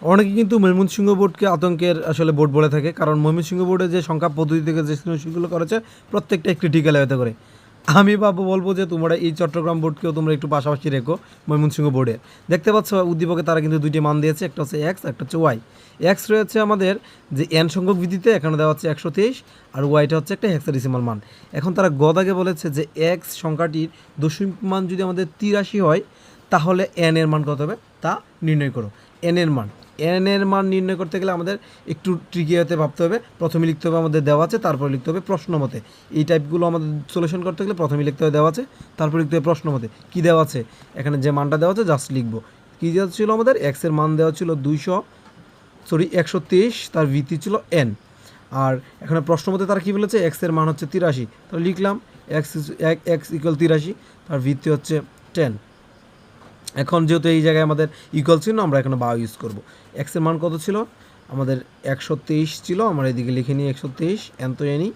অনেকে কিন্তু ময়মনসিংহ বোর্ডকে আতঙ্কের আসলে বোর্ড বলে থাকে, কারণ ময়মনসিংহ বোর্ডে যে সংখ্যা পদ্ধতি থেকে যে সৃজনশীলগুলো করেছে প্রত্যেকটাই ক্রিটিক্যাল হতে করে। আমি বলবো যে তোমরা এই চট্টগ্রাম বোর্ডকেও তোমরা একটু পাশাপাশি রেখো ময়মনসিংহ বোর্ডে। দেখতে পাচ্ছ উদ্দীপকে তারা কিন্তু দুইটি মান দিয়েছে, একটা হচ্ছে এক্স, একটা হচ্ছে ওয়াই। এক্স রয়েছে আমাদের যে এন সংখ্যক ভিত্তিতে, এখানে দেওয়া হচ্ছে 123, আর ওয়াইটা হচ্ছে একটা হেক্সাডেসিমাল মান। এখন তারা গদাগে বলেছে যে এক্স সংখ্যাটির দশমিক মান যদি আমাদের 83 হয় তাহলে এন এর মান কত হবে তা নির্ণয় করো। এন এর মান নির্ণয় করতে গেলে আমাদের একটু ট্রিকি হতে ভাবতে হবে। প্রথমে লিখতে হবে আমাদের দেওয়া আছে, তারপরে লিখতে হবে প্রশ্ন মতে। এই টাইপগুলো আমাদের সলিউশন করতে গেলে প্রথমে লিখতে হবে দেওয়া আছে, তারপরে লিখতে হবে প্রশ্ন মতে কী দেওয়া আছে। এখানে যে মানটা দেওয়া আছে জাস্ট লিখবো। কী দেওয়া ছিল আমাদের, এক্সের মান দেওয়া ছিল 123, তার ভিত্তি ছিল এন। আর এখানে প্রশ্ন মতে তারা কী বলেছে, এক্সের মান হচ্ছে 83, তাহলে লিখলাম এক্স ইকুয়াল 83, তার ভিত্তি হচ্ছে 10। এখন যেহেতু এই জায়গায় আমাদের ইকুয়াল ছিল, আমরা এখানে বা ইউজ করবো। এক্সের মান কত ছিল আমাদের, 123 ছিল। আমরা এদিকে লিখে নিই 123, এন তো এনই।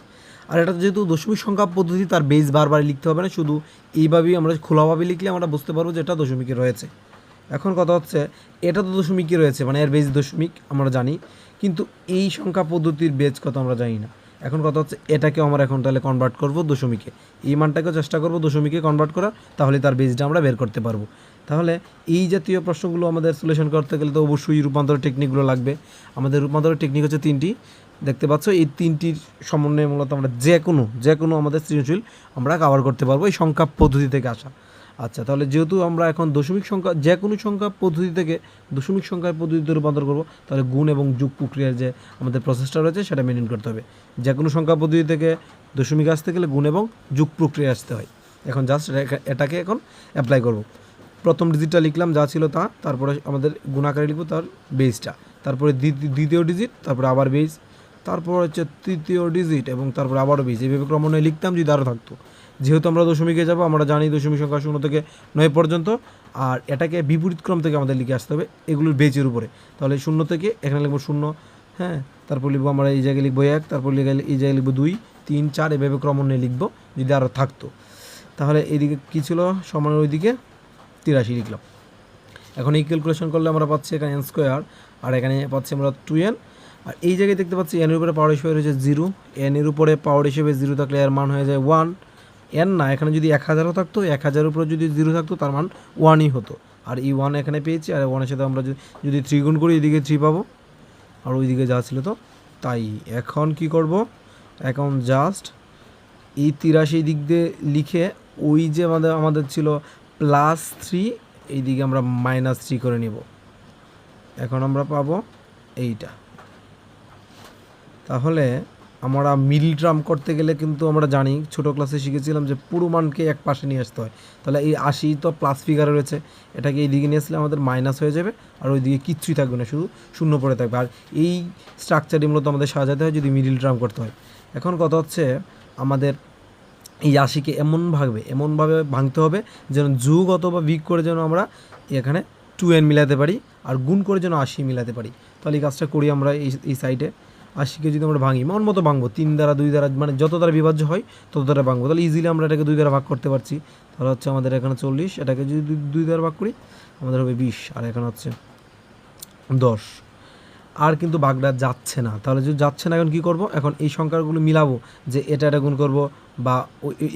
আর এটা যেহেতু দশমিক সংখ্যা পদ্ধতি, তার বেস বারবার লিখতে হবে না, শুধু এইভাবেই আমরা খোলাভাবে লিখলে আমরা বুঝতে পারবো যে এটা দশমিকে রয়েছে। এখন কথা হচ্ছে এটা তো দশমিকই রয়েছে, মানে এর বেস দশমিক আমরা জানি, কিন্তু এই সংখ্যা পদ্ধতির বেজ কত আমরা জানি না। এখন কথা হচ্ছে এটাকেও আমরা এখন তাহলে কনভার্ট করব দশমিকে, এই মানটাকেও চেষ্টা করব দশমিকে কনভার্ট করার, তাহলে তার বেজটা আমরা বের করতে পারবো। তাহলে এই জাতীয় প্রশ্নগুলো আমাদের সলিউশন করতে গেলে তো অবশ্যই রূপান্তরের টেকনিকগুলো লাগবে। আমাদের রূপান্তরের টেকনিক হচ্ছে 3টি, দেখতে পাচ্ছ এই 3টির সমন্বয়ে মূলত আমরা যে কোনো আমাদের সৃজনশীল আমরা কভার করতে পারবো এই সংখ্যা পদ্ধতি থেকে আসা। আচ্ছা, তাহলে যেহেতু আমরা এখন দশমিক সংখ্যা যে কোনো সংখ্যা পদ্ধতি থেকে দশমিক সংখ্যার পদ্ধতিতে রূপান্তর করবো, তাহলে গুণ এবং যোগ প্রক্রিয়ার যে আমাদের প্রসেসটা রয়েছে সেটা মেনটেন করতে হবে। যে কোনো সংখ্যা পদ্ধতি থেকে দশমিক আসতে গেলে গুণ এবং যোগ প্রক্রিয়া আসতে হয়। এখন জাস্ট এটাকে এখন অ্যাপ্লাই করব। প্রথম ডিজিটটা লিখলাম যা ছিল তা, তারপরে আমাদের গুণাকারে লিখব তার বেসটা, তারপরে দ্বিতীয় ডিজিট, তারপরে আবার বেস, তারপর হচ্ছে তৃতীয় ডিজিট এবং তারপরে আবারও বেস। এইভাবে ক্রমান্বয়ে লিখতাম যদি আরও থাকতো। যেহেতু আমরা দশমিকে যাব, আমরা জানি দশমিক সংখ্যা 0 থেকে 9 পর্যন্ত, আর এটাকে বিপরীত ক্রম থেকে আমাদের লিখে আসতে হবে এগুলোর বেজের উপরে। তাহলে 0 থেকে এখানে লিখবো 0, হ্যাঁ, তারপর লিখবো আমরা এই জায়গায় লিখবো 1, তারপর এই জায়গায় লিখবো 2, 3, 4, এভাবে ক্রমান্বয়ে লিখবো যদি আরও থাকতো। তাহলে এইদিকে কী ছিল, সমানের ওইদিকে 83 লিখলাম। এখন এই ক্যালকুলেশন করলে আমরা পাচ্ছি এখানে এন স্কোয়ার, আর এখানে পাচ্ছি আমরা 2n। আর এই জায়গায় দেখতে পাচ্ছি এনের উপরে পাওয়ার হিসেবে রয়েছে 0, এনের উপরে পাওয়ার হিসেবে 0 থাকলে এর মান হয়ে যায় 1। এন না, এখানে যদি 1000ও থাকতো, 1000 উপরে যদি 0 থাকতো তার মান 1ই হতো। আর এই 1 এখানে পেয়েছি, আর 1-এর সাথে আমরা যদি 3 গুণ করি এদিকে 3 পাবো, আর ওইদিকে যা ছিল তো তাই। এখন কি করব, এখন জাস্ট এই 83 দিক দিয়ে লিখে ওই যে আমাদের ছিল +3, এইদিকে আমরা -3 করে নিব। এখন আমরা পাবো এইটা। তাহলে আমরা মিডল টার্ম করতে গেলে কিন্তু আমরা জানি ছোটো ক্লাসে শিখেছিলাম যে পুরো মানকে এক পাশে নিয়ে আসতে হয়। তাহলে এই 80 তো প্লাস ফিগারে রয়েছে, এটাকে এই দিকে নিয়ে আসলে আমাদের মাইনাস হয়ে যাবে, আর ওই দিকে কিচ্ছুই থাকবে না, শুধু শূন্য পড়ে থাকবে। আর এই স্ট্রাকচারটি মূলত আমাদের সাজাতে হয় যদি মিডল টার্ম করতে হয়। এখন কথা হচ্ছে আমাদের এই 80কে এমনভাবে ভাঙতে হবে যেন যোগ অথবা বিয়োগ করে যেন আমরা এখানে 2n মিলাতে পারি, আর গুণ করে যেন 80 মিলাতে পারি। তাহলে এই কাজটা করি আমরা এই সাইডে। 80কে যদি আমরা ভাঙি, মন মতো ভাঙবো, 3 দ্বারা 2 দ্বারা, মানে যত দ্বারা বিভাজ্য হয় তত দ্বারা ভাঙবো। তাহলে ইজিলি আমরা এটাকে 2 দ্বারা ভাগ করতে পারছি। তাহলে হচ্ছে আমাদের এখানে 40, এটাকে যদি 2 দ্বারা ভাগ করি আমাদের হবে 20, আর এখানে হচ্ছে 10। আর কিন্তু ভাগটা যাচ্ছে না, তাহলে যদি যাচ্ছে না এখন কী করব, এখন এই সংখ্যাগুলো মিলাবো, যে এটা গুণ করব বা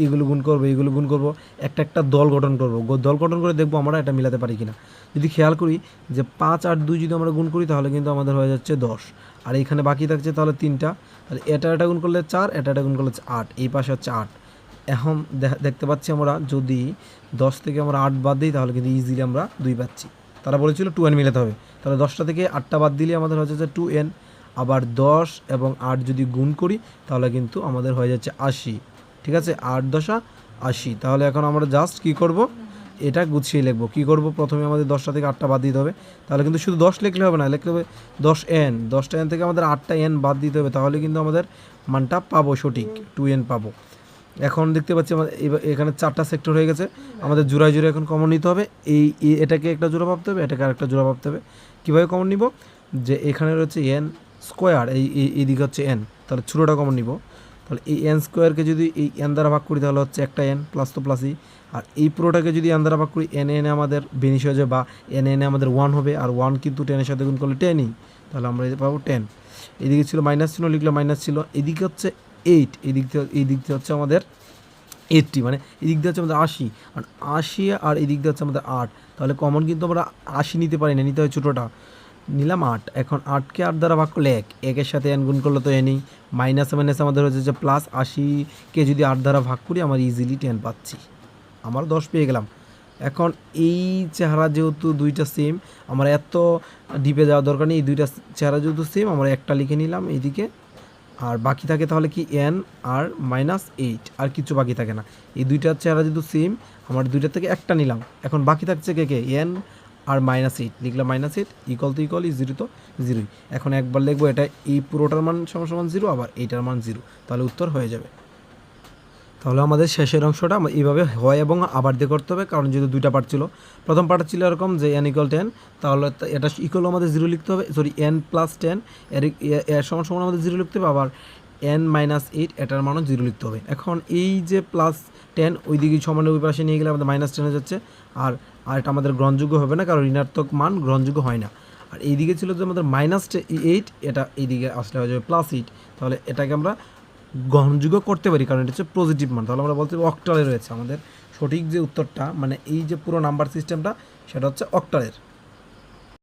এইগুলো গুণ করবো, এইগুলো গুণ করবো, একটা দল গঠন করব। দল গঠন করে দেখবো আমরা এটা মিলাতে পারি কিনা। যদি খেয়াল করি যে 5 আর 2 যদি আমরা গুণ করি তাহলে কিন্তু আমাদের হয়ে যাচ্ছে 10, আর এইখানে বাকি থাকছে তাহলে 3টা। তাহলে এটা গুণ করলে 4, এটা গুণ করলে 8, এই পাশে হচ্ছে 8। এখন দেখতে পাচ্ছি আমরা যদি 10 থেকে আমরা 8 বাদ দিই তাহলে কিন্তু ইজিলি আমরা 2 পাচ্ছি। তারা বলেছিল 2n মিলাতে হবে, তাহলে 10টা থেকে 8টা বাদ দিলে আমাদের হয়ে যাচ্ছে 2n। আবার 10 এবং 8 যদি গুণ করি তাহলে কিন্তু আমাদের হয়ে যাচ্ছে 80। ঠিক আছে, 8 10 80। তাহলে এখন আমরা জাস্ট কী করব, এটা গুছিয়ে লিখবো। কী করব, প্রথমে আমাদের 10টা থেকে 8টা বাদ দিতে হবে। তাহলে কিন্তু শুধু 10 লিখলে হবে না, লিখতে হবে 10n থেকে আমাদের 8টা n বাদ দিতে হবে, তাহলে কিন্তু আমাদের মানটা পাবো সঠিক, 2n পাবো। এখন দেখতে পাচ্ছি আমাদের এখানে 4টা সেক্টর হয়ে গেছে, আমাদের জোড়ায় এখন কমন নিতে হবে। এটাকে একটা জোড়া ভাবতে হবে, এটাকে আরেকটা জোড়া ভাবতে হবে। কীভাবে কমন নিব, যে এখানে রয়েছে n স্কোয়ার, এইদিকে হচ্ছে n, তাহলে ছোটোটা কমন নিব। তাহলে এই এন স্কোয়ারকে যদি এই এন দ্বারা ভাগ করি তাহলে হচ্ছে একটা এন প্লাস তো প্লাসই, আর এই পুরোটাকে যদি এন দ্বারা ভাগ করি এন এনে আমাদের বেনিশ হয়ে যাবে, বা এন এনে আমাদের 1 হবে, আর 1 কিন্তু 10-এর সাথে গুণ করলে 10ই, তাহলে আমরা পাবো 10। এদিকে ছিল মাইনাস চিহ্ন, লিখলে মাইনাস ছিল, এদিকে হচ্ছে 8, এই দিক দিয়ে হচ্ছে আমাদের 80, মানে এদিক দিয়ে হচ্ছে আমাদের 80, আর 80 আর এদিক দিয়ে হচ্ছে আমাদের 8, তাহলে কমন কিন্তু আমরা 80 নিতে পারি না, নিতে হয় ছোটোটা, নিলাম 8। এখন 8কে 8 দ্বারা ভাগ করলে 1, একের সাথে এন গুণ করলে তো এনই, মাইনাসে মাইনাসে আমাদের হচ্ছে যে প্লাস, 80কে যদি 8 দ্বারা ভাগ করি আমার ইজিলি 10 পাচ্ছি, আমার 10 পেয়ে গেলাম। এখন এই চেহারা যেহেতু দুইটা সেম, আমার এত ডিপে যাওয়ার দরকার নেই, এই দুইটা চেহারা যেহেতু সেম আমরা একটা লিখে নিলাম এইদিকে, আর বাকি থাকে তাহলে কি এন আর -8, আর কিছু বাকি থাকে না। এই দুইটা চেহারা যেহেতু সেম, আমার দুইটা থেকে একটা নিলাম, এখন বাকি থাকছে কে এন আর -8, লিখলাম -8 ইকুয়াল টু ইজ 0 তো 0ই। এখন একবার লিখবো এটা এই পুরোটার মান সমান 0, আবার এইটার মান 0, তাহলে উত্তর হয়ে যাবে। তাহলে আমাদের শেষের অংশটা এইভাবে হয় এবং আবার দিয়ে করতে হবে, কারণ যেহেতু দুইটা পার্ট ছিল, প্রথম পার্ট ছিল এরকম যে n = 10, তাহলে এটা ইকুয়াল আমাদের 0 লিখতে হবে, সরি n + 10 এর সমান সমান আমাদের 0 লিখতে হবে, আবার n - 8 এটার মানও 0 লিখতে হবে। এখন এই যে +10 ওই দিকে সমানের ওই পাশে নিয়ে গেলে আমাদের -10 হয়ে যাচ্ছে, আর এটা আমাদের গ্রহণযোগ্য হবে না, কারণ ঋণাত্মক মান গ্রহণযোগ্য হয় না। আর এইদিকে ছিল যে আমাদের -8, এটা এইদিকে আসলে হয়ে যাবে +8, তাহলে এটাকে আমরা গ্রহণযোগ্য করতে পারি, কারণ এটা হচ্ছে পজিটিভ মান, তাহলে আমরা বলতে পারি অক্টালে রয়েছে আমাদের সঠিক যে উত্তরটা, মানে এই যে পুরো নাম্বার সিস্টেমটা সেটা হচ্ছে অক্টালের।